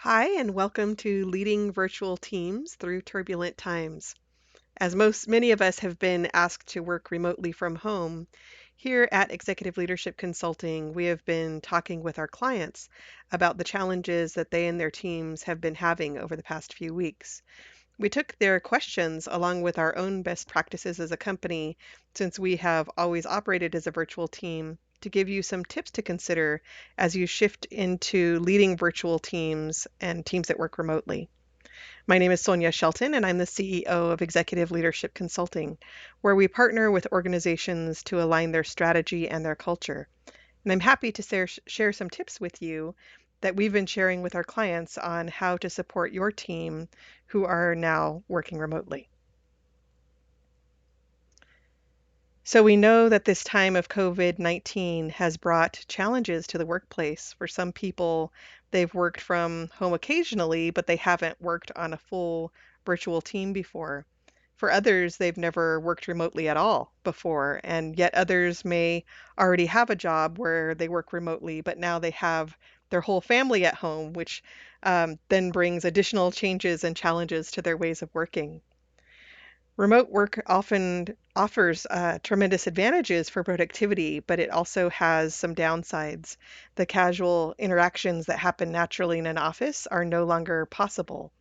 Hi, and welcome to Leading Virtual Teams Through Turbulent Times. As many of us have been asked to work remotely from home, here at Executive Leadership Consulting, we have been talking with our clients about the challenges that they and their teams have been having over the past few weeks. We took their questions along with our own best practices as a company, since we have always operated as a virtual team, to give you some tips to consider as you shift into leading virtual teams and teams that work remotely. My name is Sonia Shelton, and I'm the CEO of Executive Leadership Consulting, where we partner with organizations to align their strategy and their culture. And I'm happy to share some tips with you that we've been sharing with our clients on how to support your team who are now working remotely. So we know that this time of COVID-19 has brought challenges to the workplace. For some people, they've worked from home occasionally, but they haven't worked on a full virtual team before. For others, they've never worked remotely at all before, and yet others may already have a job where they work remotely, but now they have their whole family at home, which then brings additional changes and challenges to their ways of working. Remote work often offers tremendous advantages for productivity, but it also has some downsides. The casual interactions that happen naturally in an office are no longer possible,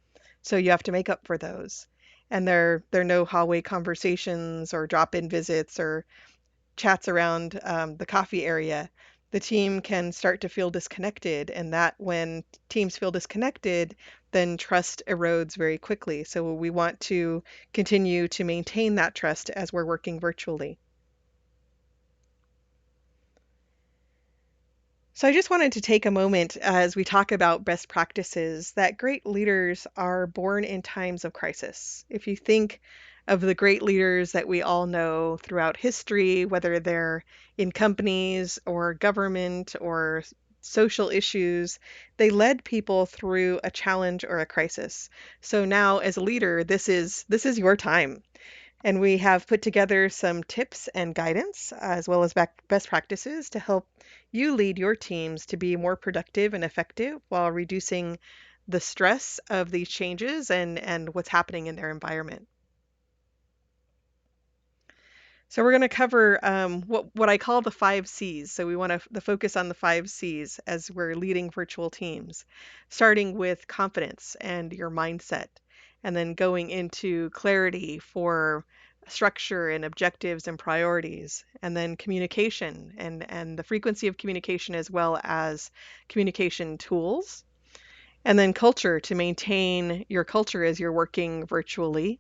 so you have to make up for those. And there are no hallway conversations or drop-in visits or chats around the coffee area. The team can start to feel disconnected, and that when teams feel disconnected, then trust erodes very quickly. So we want to continue to maintain that trust as we're working virtually. So I just wanted to take a moment as we talk about best practices that great leaders are born in times of crisis. If you think of the great leaders that we all know throughout history, whether they're in companies or government or social issues, they led people through a challenge or a crisis. So now as a leader, this is your time. And we have put together some tips and guidance, as well as best practices to help you lead your teams to be more productive and effective while reducing the stress of these changes and what's happening in their environment. So we're going to cover what I call the 5 C's. So we want to focus on the 5 C's as we're leading virtual teams, starting with confidence and your mindset, and then going into clarity for structure and objectives and priorities, and then communication and the frequency of communication as well as communication tools, and then culture to maintain your culture as you're working virtually,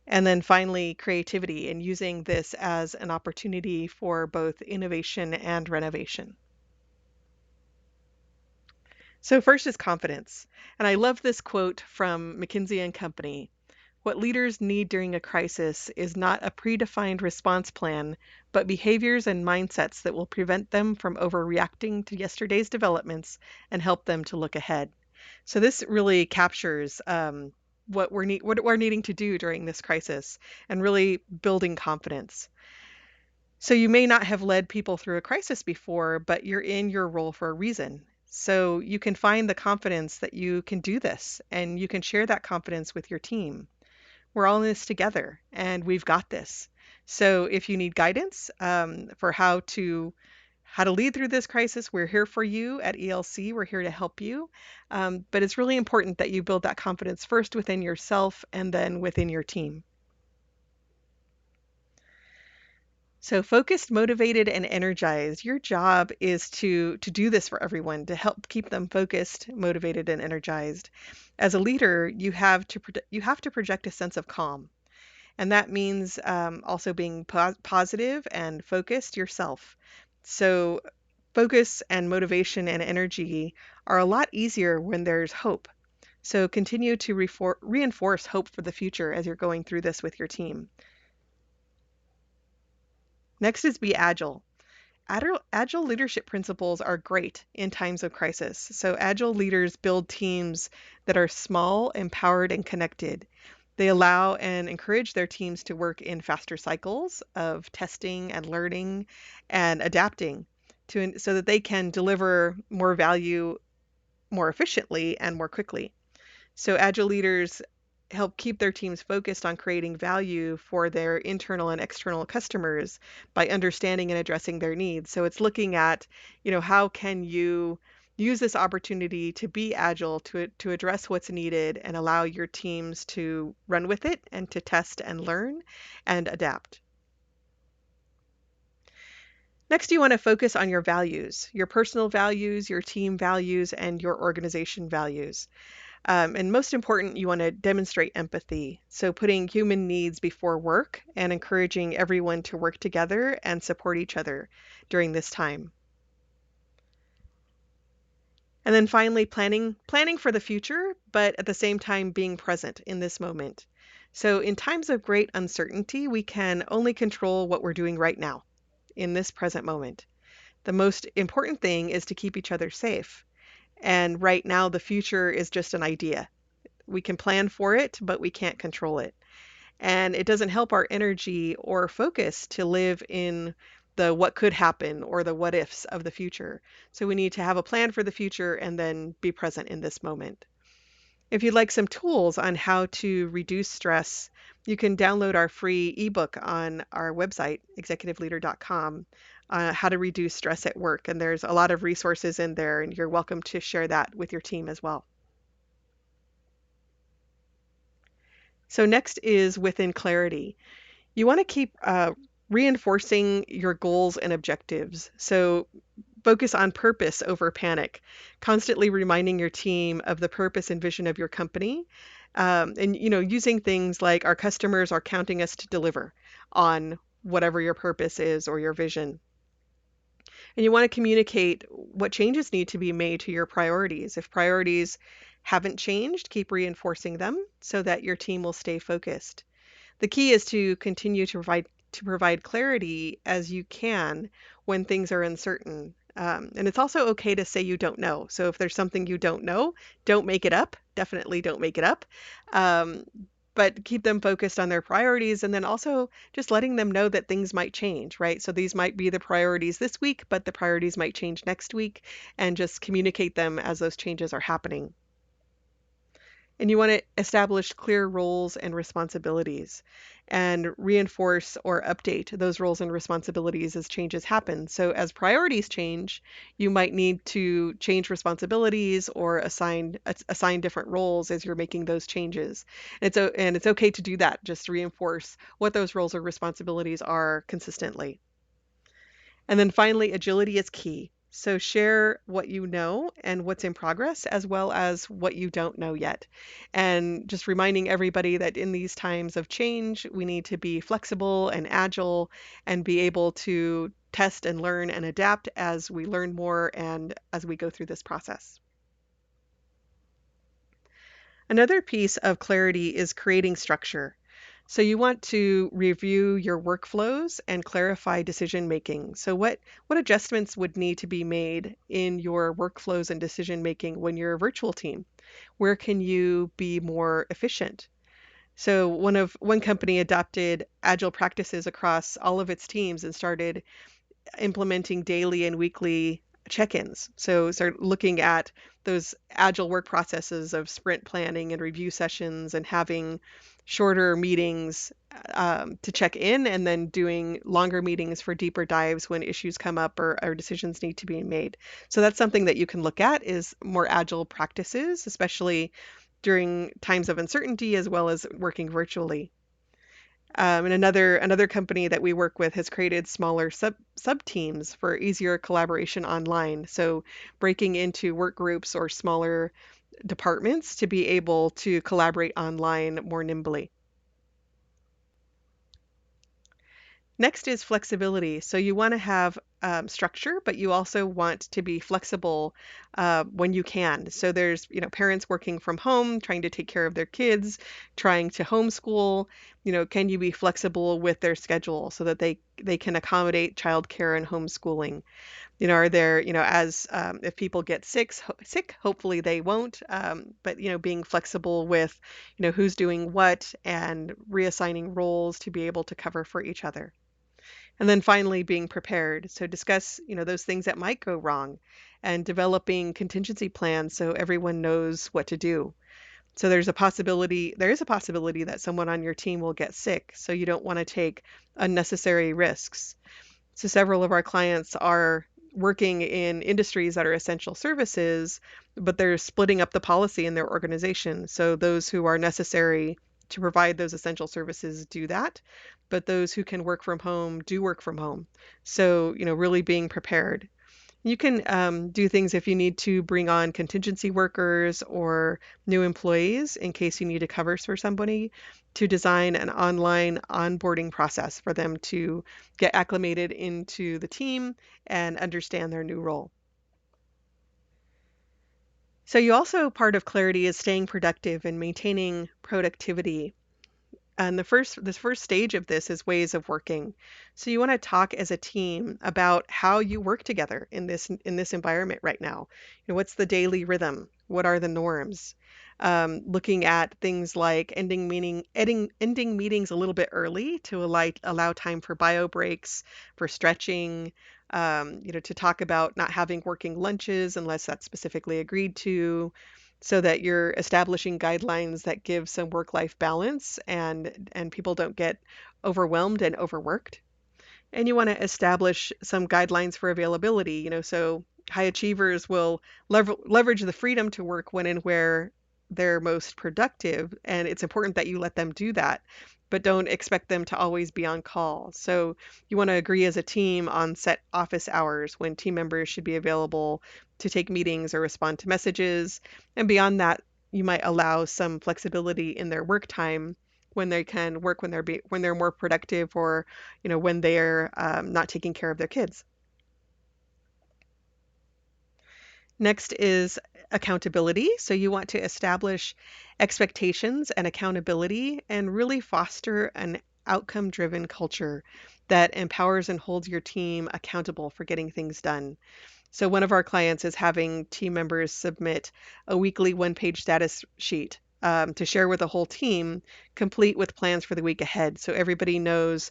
and then finally, creativity and using this as an opportunity for both innovation and renovation. So first is confidence. And I love this quote from McKinsey and Company. What leaders need during a crisis is not a predefined response plan, but behaviors and mindsets that will prevent them from overreacting to yesterday's developments and help them to look ahead. So this really captures what we're needing to do during this crisis and really building confidence. So you may not have led people through a crisis before, but you're in your role for a reason. So you can find the confidence that you can do this and you can share that confidence with your team. We're all in this together and we've got this. So if you need guidance for how to lead through this crisis, we're here for you at ELC. We're here to help you. But it's really important that you build that confidence first within yourself and then within your team. So focused, motivated, and energized. Your job is to do this for everyone, to help keep them focused, motivated, and energized. As a leader, you have to project a sense of calm, and that means also being positive and focused yourself. So focus and motivation and energy are a lot easier when there's hope. So continue to reinforce hope for the future as you're going through this with your team. Next is be agile. Agile leadership principles are great in times of crisis. So agile leaders build teams that are small, empowered, and connected. They allow and encourage their teams to work in faster cycles of testing and learning and adapting so that they can deliver more value more efficiently and more quickly. So agile leaders help keep their teams focused on creating value for their internal and external customers by understanding and addressing their needs. So it's looking at, how can you use this opportunity to be agile to address what's needed and allow your teams to run with it and to test and learn and adapt. Next, you want to focus on your values, your personal values, your team values, and your organization values. And most important, you want to demonstrate empathy. So putting human needs before work and encouraging everyone to work together and support each other during this time. And then finally, planning for the future, but at the same time being present in this moment. So in times of great uncertainty, we can only control what we're doing right now in this present moment. The most important thing is to keep each other safe. And right now, the future is just an idea. We can plan for it, but we can't control it. And it doesn't help our energy or focus to live in the what could happen or the what ifs of the future. So we need to have a plan for the future and then be present in this moment. If you'd like some tools on how to reduce stress, you can download our free ebook on our website, executiveleader.com, how to reduce stress at work. And there's a lot of resources in there, and you're welcome to share that with your team as well. So next is within clarity. You want to keep reinforcing your goals and objectives. So focus on purpose over panic, constantly reminding your team of the purpose and vision of your company. And using things like our customers are counting us to deliver on whatever your purpose is or your vision. And you want to communicate what changes need to be made to your priorities. If priorities haven't changed, keep reinforcing them so that your team will stay focused. The key is to continue to provide clarity as you can when things are uncertain. And it's also okay to say you don't know. So if there's something you don't know, don't make it up. Definitely don't make it up. Um, but keep them focused on their priorities and then also just letting them know that things might change, right? So these might be the priorities this week, but the priorities might change next week, and just communicate them as those changes are happening. And you want to establish clear roles and responsibilities and reinforce or update those roles and responsibilities as changes happen. So as priorities change, you might need to change responsibilities or assign different roles as you're making those changes. And it's okay to do that, just to reinforce what those roles or responsibilities are consistently. And then finally, agility is key. So share what you know and what's in progress, as well as what you don't know yet. And just reminding everybody that in these times of change, we need to be flexible and agile and be able to test and learn and adapt as we learn more and as we go through this process. Another piece of clarity is creating structure. So you want to review your workflows and clarify decision making. So what adjustments would need to be made in your workflows and decision making when you're a virtual team? Where can you be more efficient? So one company adopted agile practices across all of its teams and started implementing daily and weekly check-ins. So start looking at those agile work processes of sprint planning and review sessions and having shorter meetings to check in and then doing longer meetings for deeper dives when issues come up or decisions need to be made. So that's something that you can look at is more agile practices, especially during times of uncertainty as well as working virtually. And another company that we work with has created smaller sub teams for easier collaboration online. So breaking into work groups or smaller departments to be able to collaborate online more nimbly. Next is flexibility. So you want to have structure, but you also want to be flexible when you can. So there's, parents working from home, trying to take care of their kids, trying to homeschool. Can you be flexible with their schedule so that they can accommodate childcare and homeschooling? Are there, as if people get sick, hopefully they won't. But being flexible with, who's doing what and reassigning roles to be able to cover for each other. And then finally, being prepared. So discuss, those things that might go wrong and developing contingency plans so everyone knows what to do. So there is a possibility that someone on your team will get sick, so you don't want to take unnecessary risks. So several of our clients are working in industries that are essential services, but they're splitting up the policy in their organization. So those who are necessary to provide those essential services do that, but those who can work from home do work from home. So, really being prepared. You can do things if you need to bring on contingency workers or new employees in case you need to cover for somebody, to design an online onboarding process for them to get acclimated into the team and understand their new role. So you also, part of clarity is staying productive and maintaining productivity. And the first stage of this is ways of working. So you want to talk as a team about how you work together in this environment right now. What's the daily rhythm? What are the norms? Looking at things like ending meetings a little bit early to allow time for bio breaks, for stretching, to talk about not having working lunches unless that's specifically agreed to, so that you're establishing guidelines that give some work-life balance and people don't get overwhelmed and overworked. And you want to establish some guidelines for availability, so high achievers will leverage the freedom to work when and where they're most productive, and it's important that you let them do that, but don't expect them to always be on call. So you want to agree as a team on set office hours when team members should be available to take meetings or respond to messages. And beyond that, you might allow some flexibility in their work time when they can work when they're more productive, or when they're not taking care of their kids. Next is accountability. So you want to establish expectations and accountability and really foster an outcome-driven culture that empowers and holds your team accountable for getting things done. So one of our clients is having team members submit a weekly one-page status sheet to share with the whole team, complete with plans for the week ahead. So everybody knows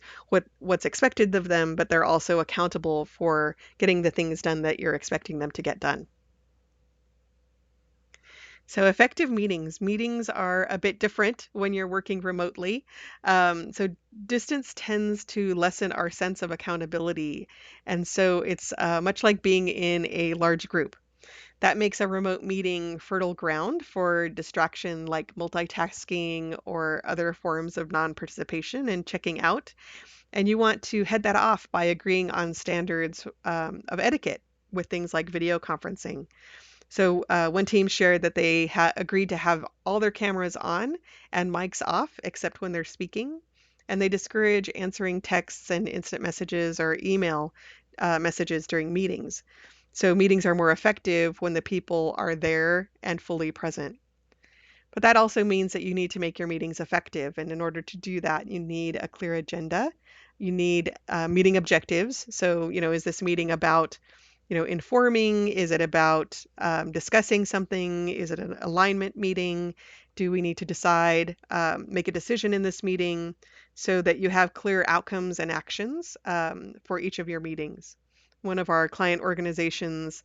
what's expected of them, but they're also accountable for getting the things done that you're expecting them to get done. So effective meetings. Meetings are a bit different when you're working remotely. So distance tends to lessen our sense of accountability. And so it's much like being in a large group. That makes a remote meeting fertile ground for distraction like multitasking or other forms of non-participation and checking out. And you want to head that off by agreeing on standards of etiquette with things like video conferencing. So one team shared that they agreed to have all their cameras on and mics off except when they're speaking. And they discourage answering texts and instant messages or email messages during meetings. So meetings are more effective when the people are there and fully present. But that also means that you need to make your meetings effective. And in order to do that, you need a clear agenda. You need meeting objectives. So, is this meeting about, informing? Is it about discussing something? Is it an alignment meeting? Do we need to decide, make a decision in this meeting, so that you have clear outcomes and actions for each of your meetings? One of our client organizations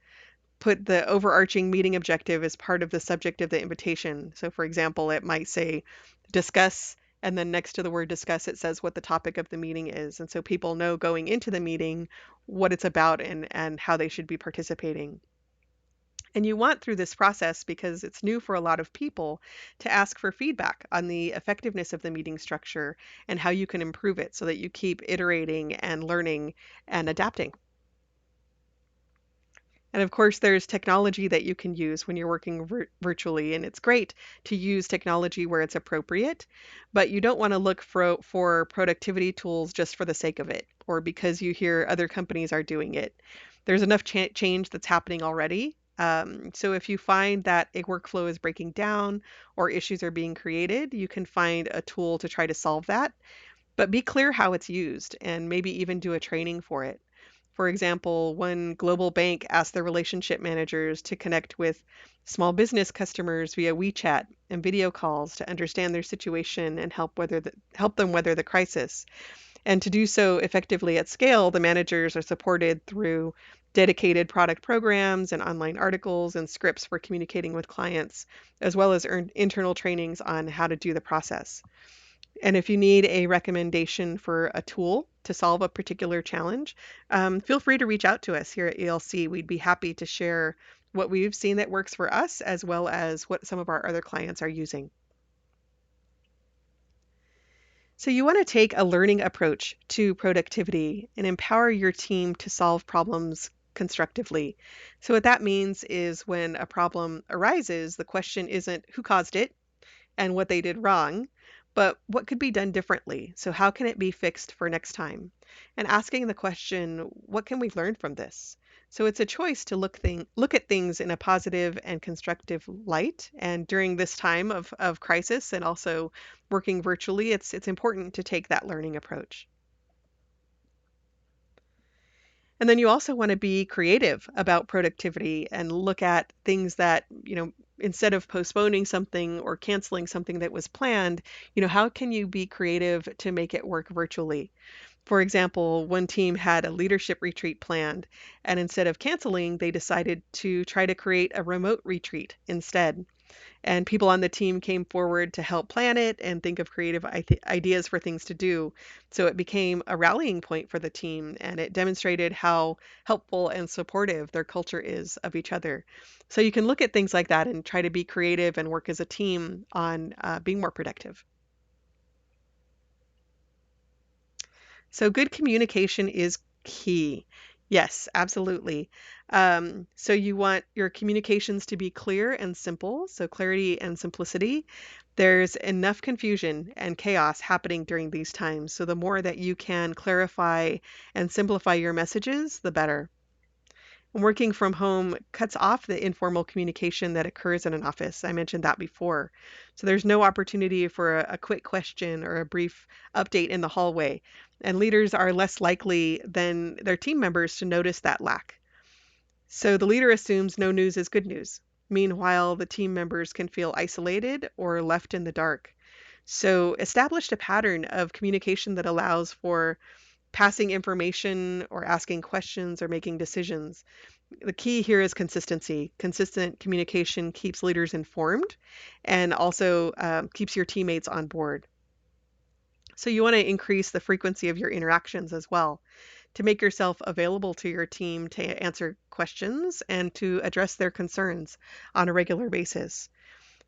put the overarching meeting objective as part of the subject of the invitation. So for example, it might say discuss, and then next to the word discuss, it says what the topic of the meeting is. And so people know going into the meeting what it's about and how they should be participating. And you want, through this process, because it's new for a lot of people, to ask for feedback on the effectiveness of the meeting structure and how you can improve it so that you keep iterating and learning and adapting. And of course, there's technology that you can use when you're working virtually, and it's great to use technology where it's appropriate, but you don't want to look for productivity tools just for the sake of it or because you hear other companies are doing it. There's enough change that's happening already. So if you find that a workflow is breaking down or issues are being created, you can find a tool to try to solve that, but be clear how it's used and maybe even do a training for it. For example, one global bank asked their relationship managers to connect with small business customers via WeChat and video calls to understand their situation and help them weather the crisis. And to do so effectively at scale, the managers are supported through dedicated product programs and online articles and scripts for communicating with clients, as well as internal trainings on how to do the process. And if you need a recommendation for a tool to solve a particular challenge, feel free to reach out to us here at ELC. We'd be happy to share what we've seen that works for us, as well as what some of our other clients are using. So you want to take a learning approach to productivity and empower your team to solve problems constructively. So what that means is when a problem arises, the question isn't who caused it and what they did wrong, but what could be done differently? So how can it be fixed for next time? And asking the question, what can we learn from this? So it's a choice to look at things in a positive and constructive light. And during this time of crisis and also working virtually, it's important to take that learning approach. And then you also want to be creative about productivity and look at things that, instead of postponing something or canceling something that was planned, how can you be creative to make it work virtually? For example, one team had a leadership retreat planned, and instead of canceling, they decided to try to create a remote retreat instead. And people on the team came forward to help plan it and think of creative ideas for things to do. So it became a rallying point for the team, and it demonstrated how helpful and supportive their culture is of each other. So you can look at things like that and try to be creative and work as a team on being more productive. So good communication is key. Yes, absolutely. So you want your communications to be clear and simple, so clarity and simplicity. There's enough confusion and chaos happening during these times, so the more that you can clarify and simplify your messages, the better. And working from home cuts off the informal communication that occurs in an office. I mentioned that before. So there's no opportunity for a quick question or a brief update in the hallway. And leaders are less likely than their team members to notice that lack. So the leader assumes no news is good news. Meanwhile, the team members can feel isolated or left in the dark. So establish a pattern of communication that allows for passing information or asking questions or making decisions. The key here is consistency. Consistent communication keeps leaders informed and also keeps your teammates on board. So you want to increase the frequency of your interactions as well to make yourself available to your team to answer questions and to address their concerns on a regular basis.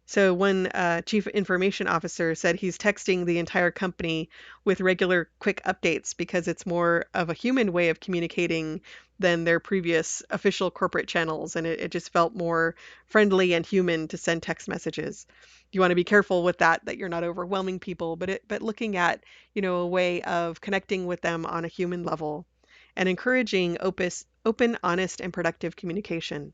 So one chief information officer said he's texting the entire company with regular quick updates because it's more of a human way of communicating than their previous official corporate channels. And it just felt more friendly and human to send text messages. You want to be careful with that you're not overwhelming people, but looking at, a way of connecting with them on a human level and encouraging open, honest, and productive communication.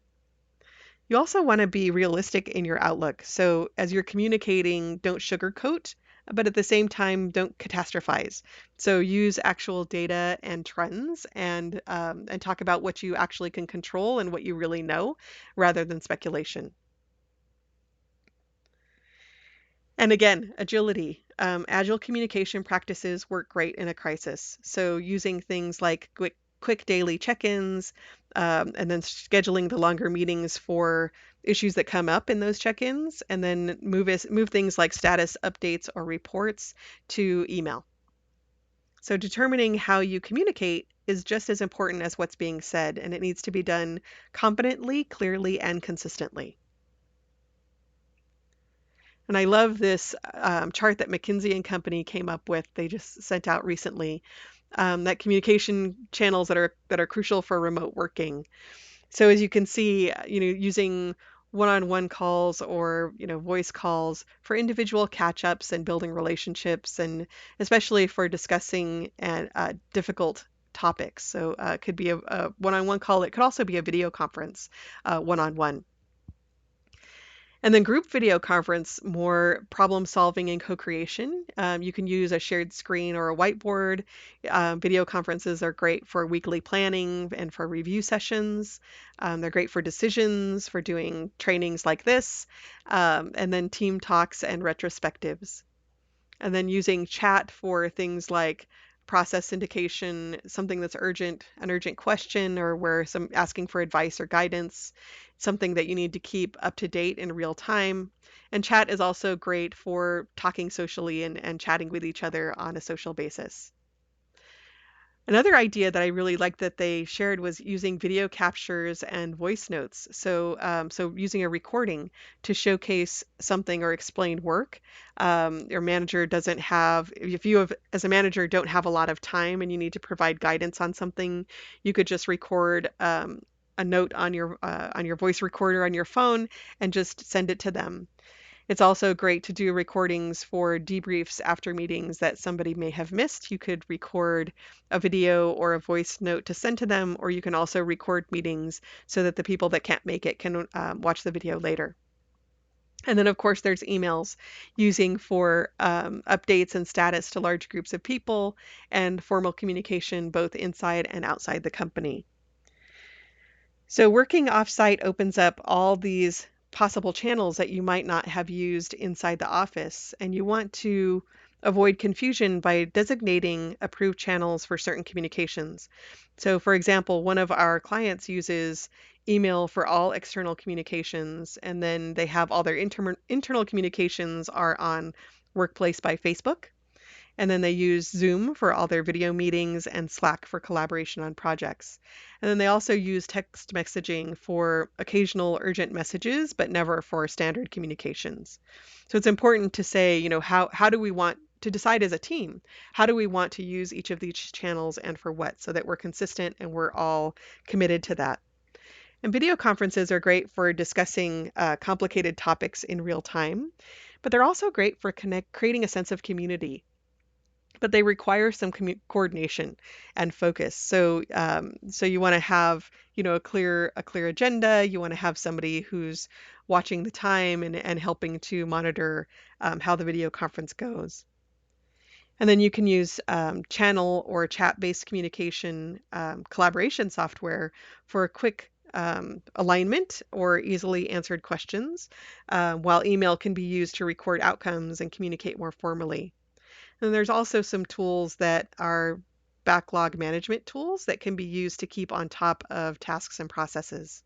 You also want to be realistic in your outlook. So as you're communicating, don't sugarcoat, but at the same time, don't catastrophize. So use actual data and trends and talk about what you actually can control and what you really know, rather than speculation. And again, agility. Agile communication practices work great in a crisis. So using things like quick daily check-ins, and then scheduling the longer meetings for issues that come up in those check-ins, and then move things like status updates or reports to email. So determining how you communicate is just as important as what's being said, and it needs to be done confidently, clearly, and consistently. And I love this chart that McKinsey and Company came up with. They just sent out recently, that communication channels that are crucial for remote working. So as you can see, using one-on-one calls or voice calls for individual catch-ups and building relationships, and especially for discussing and difficult topics. So it could be a one-on-one call. It could also be a video conference, one-on-one. And then group video conference, more problem solving and co-creation. You can use a shared screen or a whiteboard. Video conferences are great for weekly planning and for review sessions. They're great for decisions, for doing trainings like this, and then team talks and retrospectives. And then using chat for things like process indication, something that's urgent, an urgent question, or where some asking for advice or guidance, something that you need to keep up to date in real time. And chat is also great for talking socially and chatting with each other on a social basis. Another idea that I really liked that they shared was using video captures and voice notes. So using a recording to showcase something or explain work. Your manager doesn't have, if you have, as a manager, don't have a lot of time and you need to provide guidance on something, you could just record a note on your voice recorder on your phone and just send it to them. It's also great to do recordings for debriefs after meetings that somebody may have missed. You could record a video or a voice note to send to them, or you can also record meetings so that the people that can't make it can watch the video later. And then, of course, there's emails using for updates and status to large groups of people and formal communication both inside and outside the company. So working offsite opens up all these possible channels that you might not have used inside the office, and you want to avoid confusion by designating approved channels for certain communications. So for example, one of our clients uses email for all external communications, and then they have all their internal communications are on Workplace by Facebook. And then they use Zoom for all their video meetings and Slack for collaboration on projects. And then they also use text messaging for occasional urgent messages, but never for standard communications. So it's important to say, how do we want to decide as a team? How do we want to use each of these channels and for what, so that we're consistent and we're all committed to that? And video conferences are great for discussing complicated topics in real time, but they're also great for creating a sense of community, but they require some coordination and focus. So you want to have, a clear agenda. You want to have somebody who's watching the time and helping to monitor how the video conference goes. And then you can use channel or chat-based communication collaboration software for a quick alignment or easily answered questions, while email can be used to record outcomes and communicate more formally. And there's also some tools that are backlog management tools that can be used to keep on top of tasks and processes.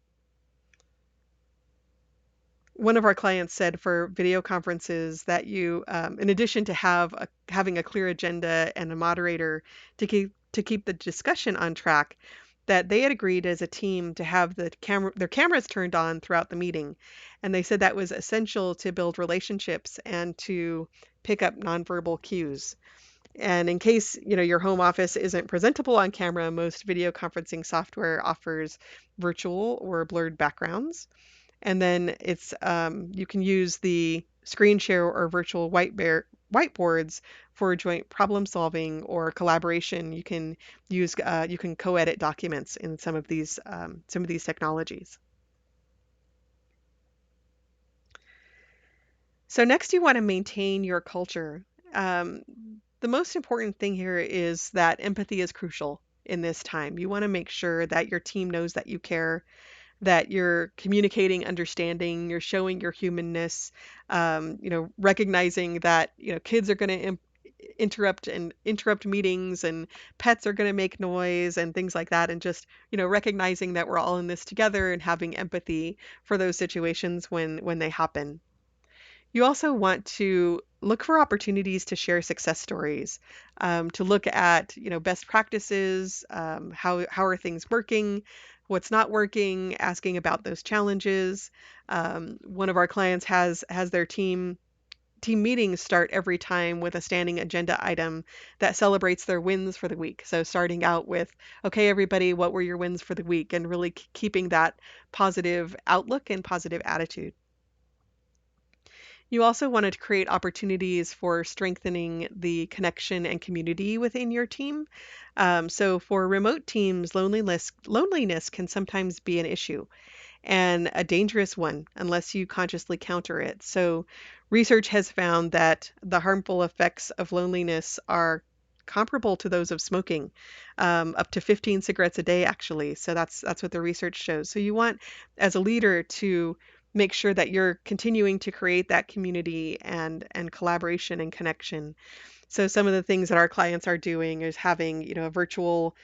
One of our clients said for video conferences that in addition to having a clear agenda and a moderator to keep the discussion on track, that they had agreed as a team to have their cameras turned on throughout the meeting, and they said that was essential to build relationships and to pick up nonverbal cues. And in case, your home office isn't presentable on camera, most video conferencing software offers virtual or blurred backgrounds. And then you can use the screen share or virtual whiteboards for joint problem solving or collaboration. You can co-edit documents in some of these technologies. So next, you want to maintain your culture. The most important thing here is that empathy is crucial in this time. You want to make sure that your team knows that you care, that you're communicating understanding, you're showing your humanness, recognizing that, kids are going to interrupt meetings and pets are going to make noise and things like that. And just, recognizing that we're all in this together and having empathy for those situations when they happen. You also want to look for opportunities to share success stories, to look at, best practices, how are things working, what's not working, asking about those challenges. One of our clients has their team meetings start every time with a standing agenda item that celebrates their wins for the week. So starting out with, okay, everybody, what were your wins for the week? And really keeping that positive outlook and positive attitude. You also wanted to create opportunities for strengthening the connection and community within your team. So for remote teams, loneliness can sometimes be an issue and a dangerous one unless you consciously counter it. So research has found that the harmful effects of loneliness are comparable to those of smoking, up to 15 cigarettes a day, actually. So that's what the research shows. So you want, as a leader, to make sure that you're continuing to create that community and collaboration and connection. So some of the things that our clients are doing is having, a virtual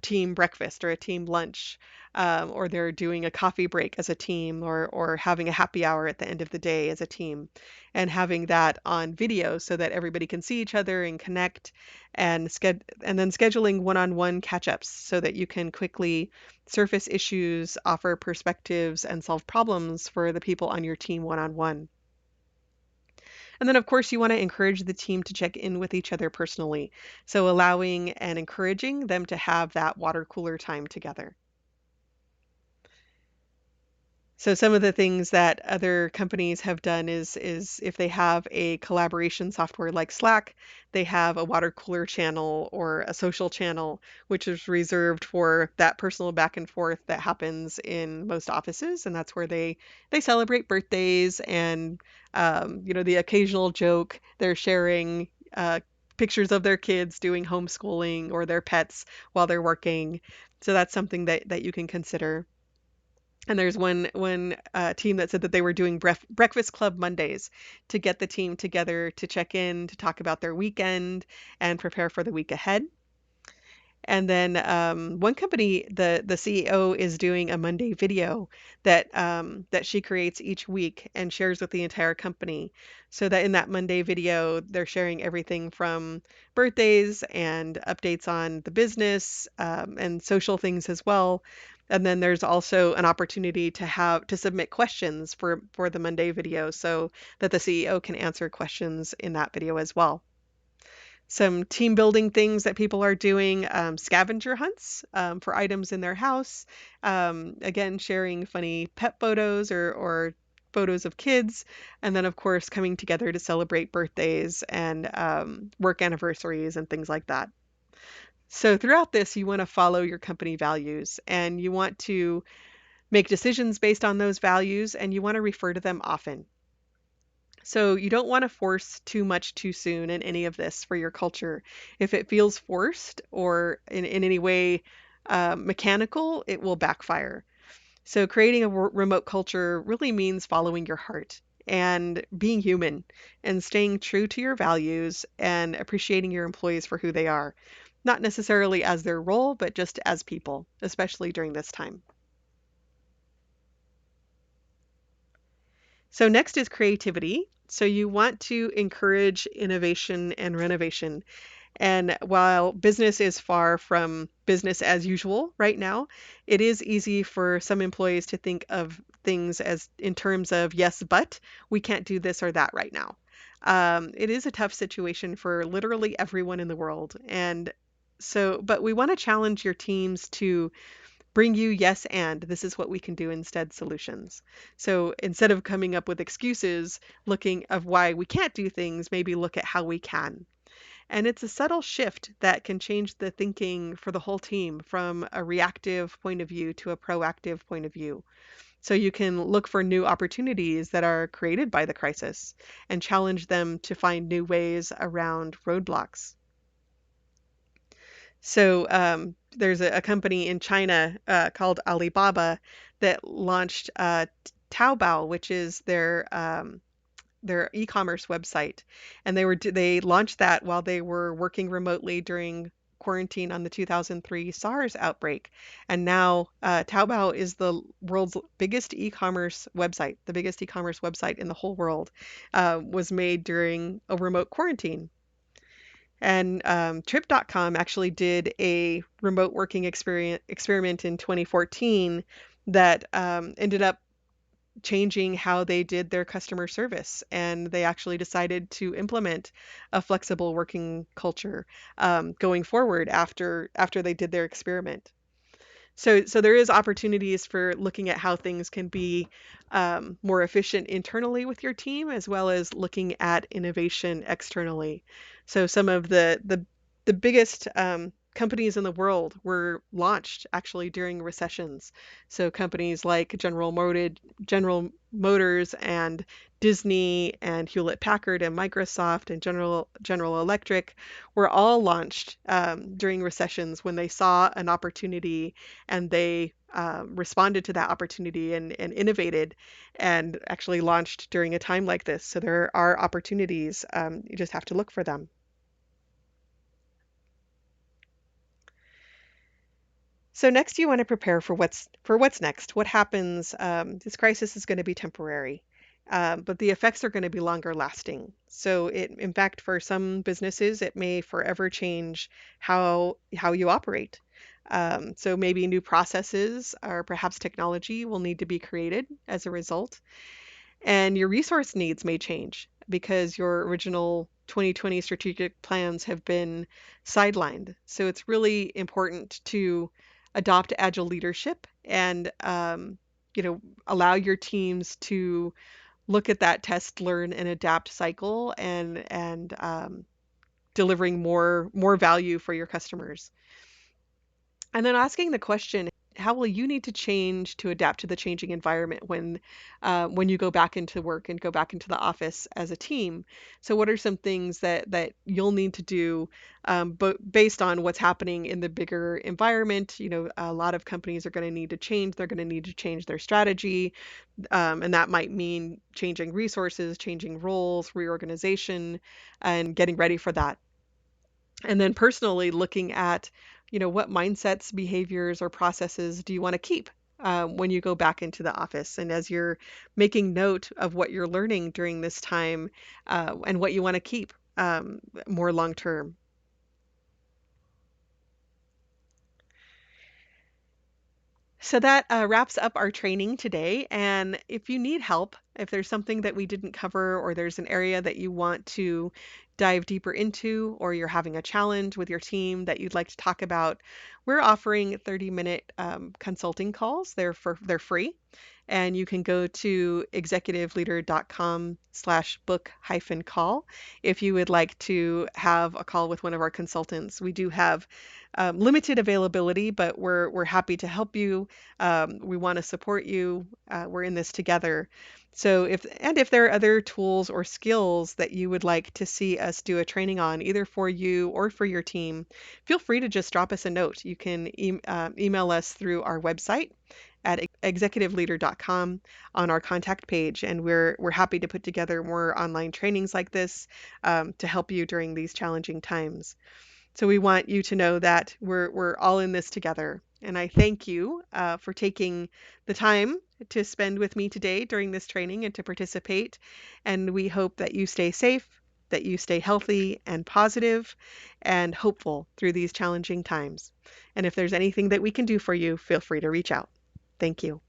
team breakfast or a team lunch, or they're doing a coffee break as a team, or having a happy hour at the end of the day as a team, and having that on video so that everybody can see each other and connect, and then scheduling one-on-one catch-ups so that you can quickly surface issues, offer perspectives, and solve problems for the people on your team one-on-one. And then, of course, you want to encourage the team to check in with each other personally. So, allowing and encouraging them to have that water cooler time together. So some of the things that other companies have done is if they have a collaboration software like Slack, they have a water cooler channel or a social channel, which is reserved for that personal back and forth that happens in most offices, and that's where they celebrate birthdays and the occasional joke. They're sharing pictures of their kids doing homeschooling or their pets while they're working. So that's something that you can consider. And there's one team that said that they were doing breakfast club Mondays to get the team together to check in, to talk about their weekend and prepare for the week ahead. And then one company, the CEO is doing a Monday video that she creates each week and shares with the entire company. So that in that Monday video, they're sharing everything from birthdays and updates on the business, and social things as well. And then there's also an opportunity to submit questions for the Monday video so that the CEO can answer questions in that video as well. Some team building things that people are doing, scavenger hunts for items in their house. Again, sharing funny pet photos or photos of kids. And then, of course, coming together to celebrate birthdays and work anniversaries and things like that. So throughout this, you want to follow your company values, and you want to make decisions based on those values, and you want to refer to them often. So you don't want to force too much too soon in any of this for your culture. If it feels forced or in any way mechanical, it will backfire. So creating a remote culture really means following your heart and being human and staying true to your values and appreciating your employees for who they are, not necessarily as their role, but just as people, especially during this time. So next is creativity. So you want to encourage innovation and renovation. And while business is far from business as usual right now, it is easy for some employees to think of things as in terms of yes, but we can't do this or that right now. It is a tough situation for literally everyone in the world. And so, but we want to challenge your teams to bring you yes and this is what we can do instead solutions. So instead of coming up with excuses looking of why we can't do things, maybe look at how we can. And it's a subtle shift that can change the thinking for the whole team from a reactive point of view to a proactive point of view. So you can look for new opportunities that are created by the crisis and challenge them to find new ways around roadblocks. So there's a company in China called Alibaba that launched Taobao, which is their e-commerce website, and they launched that while they were working remotely during quarantine on the 2003 SARS outbreak. And now Taobao is the world's biggest e-commerce website. The biggest e-commerce website in the whole world was made during a remote quarantine. And Trip.com actually did a remote working experiment in 2014 that ended up changing how they did their customer service. And they actually decided to implement a flexible working culture going forward after they did their experiment. So there is opportunities for looking at how things can be more efficient internally with your team, as well as looking at innovation externally. So some of the biggest companies in the world were launched actually during recessions. So companies like General Motors and Disney and Hewlett Packard and Microsoft and General Electric were all launched during recessions when they saw an opportunity and they responded to that opportunity and innovated and actually launched during a time like this. So there are opportunities. You just have to look for them. So next, you want to prepare for what's next. What happens? This crisis is going to be temporary, but the effects are going to be longer lasting. So in fact, for some businesses, it may forever change how you operate. So maybe new processes or perhaps technology will need to be created as a result. And your resource needs may change because your original 2020 strategic plans have been sidelined. So it's really important to adopt agile leadership and you know allow your teams to look at that test, learn, and adapt cycle and delivering more value for your customers. And then asking the question, how will you need to change to adapt to the changing environment when you go back into work and go back into the office as a team? So what are some things that you'll need to do, but based on what's happening in the bigger environment? You know, a lot of companies are going to need to change. They're going to need to change their strategy, and that might mean changing resources, changing roles, reorganization, and getting ready for that. And then personally looking at, you know, what mindsets, behaviors, or processes do you want to keep when you go back into the office? And as you're making note of what you're learning during this time and what you want to keep more long term. So that wraps up our training today. And if you need help, if there's something that we didn't cover, or there's an area that you want to dive deeper into, or you're having a challenge with your team that you'd like to talk about, we're offering 30-minute consulting calls. They're free. And you can go to executiveleader.com/book-call if you would like to have a call with one of our consultants. We do have limited availability, but we're happy to help you. We want to support you. We're in this together. So if there are other tools or skills that you would like to see us do a training on, either for you or for your team, feel free to just drop us a note. You can email us through our website at executiveleader.com on our contact page, and we're happy to put together more online trainings like this to help you during these challenging times. So we want you to know that we're all in this together. And I thank you for taking the time to spend with me today during this training and to participate. And we hope that you stay safe, that you stay healthy and positive and hopeful through these challenging times. And if there's anything that we can do for you, feel free to reach out. Thank you.